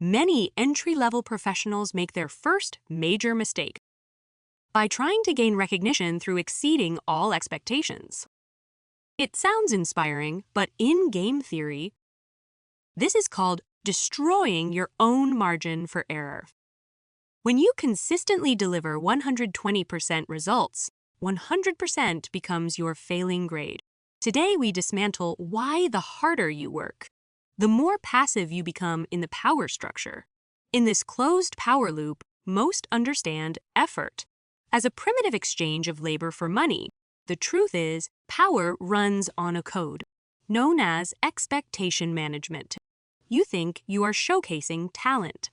many entry-level professionals make their first major mistake by trying to gain recognition through exceeding all expectations. It sounds inspiring, but in game theory, this is called destroying your own margin for error. When you consistently deliver 120% results, 100% becomes your failing grade. Today, we dismantle why the harder you work, the more passive you become in the power structure. In this closed power loop, most understand effort as a primitive exchange of labor for money. The truth is, power runs on a code known as expectation management. You think you are showcasing talent,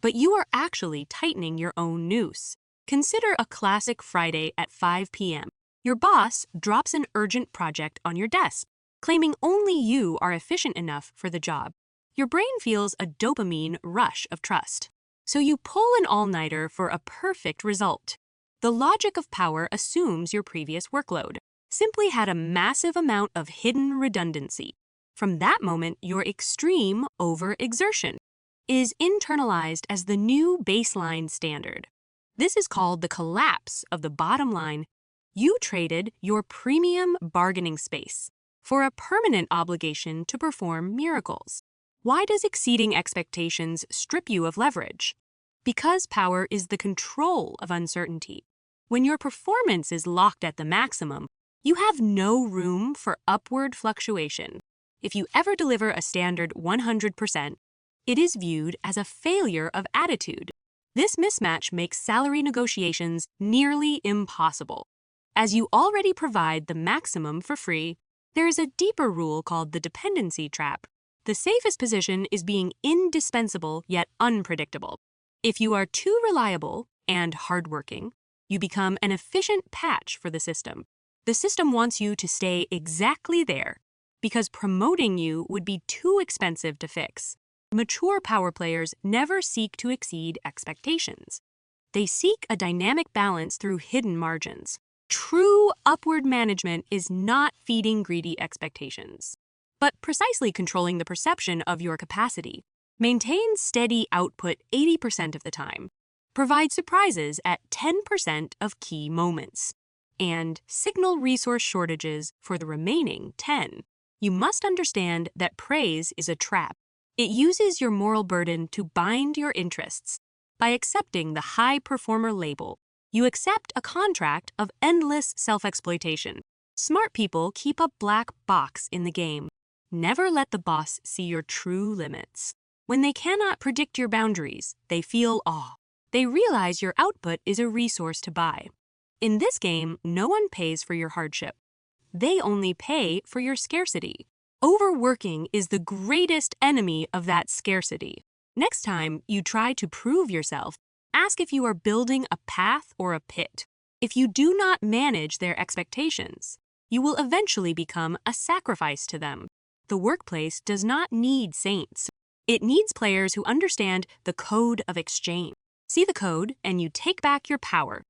but you are actually tightening your own noose. Consider a classic Friday at 5 p.m. Your boss drops an urgent project on your desk, claiming only you are efficient enough for the job. Your brain feels a dopamine rush of trust, so you pull an all-nighter for a perfect result. The logic of power assumes your previous workload simply had a massive amount of hidden redundancy. From that moment, your extreme overexertion is internalized as the new baseline standard. This is called the collapse of the bottom line. You traded your premium bargaining space for a permanent obligation to perform miracles. Why does exceeding expectations strip you of leverage? Because power is the control of uncertainty. When your performance is locked at the maximum, you have no room for upward fluctuation. If you ever deliver a standard 100%, it is viewed as a failure of attitude. This mismatch makes salary negotiations nearly impossible. As you already provide the maximum for free, there is a deeper rule called the dependency trap. The safest position is being indispensable yet unpredictable. If you are too reliable and hardworking, you become an efficient patch for the system. The system wants you to stay exactly there because promoting you would be too expensive to fix. Mature power players never seek to exceed expectations. They seek a dynamic balance through hidden margins. True upward management is not feeding greedy expectations, but precisely controlling the perception of your capacity. Maintain steady output 80% of the time. Provide surprises at 10% of key moments, and signal resource shortages for the remaining 10. You must understand that praise is a trap. It uses your moral burden to bind your interests. By accepting the high performer label, you accept a contract of endless self-exploitation. Smart people keep a black box in the game. Never let the boss see your true limits. When they cannot predict your boundaries, they feel awe. They realize your output is a resource to buy. In this game, no one pays for your hardship. They only pay for your scarcity. Overworking is the greatest enemy of that scarcity. Next time you try to prove yourself, ask if you are building a path or a pit. If you do not manage their expectations, you will eventually become a sacrifice to them. The workplace does not need saints. It needs players who understand the code of exchange. See the code, and you take back your power.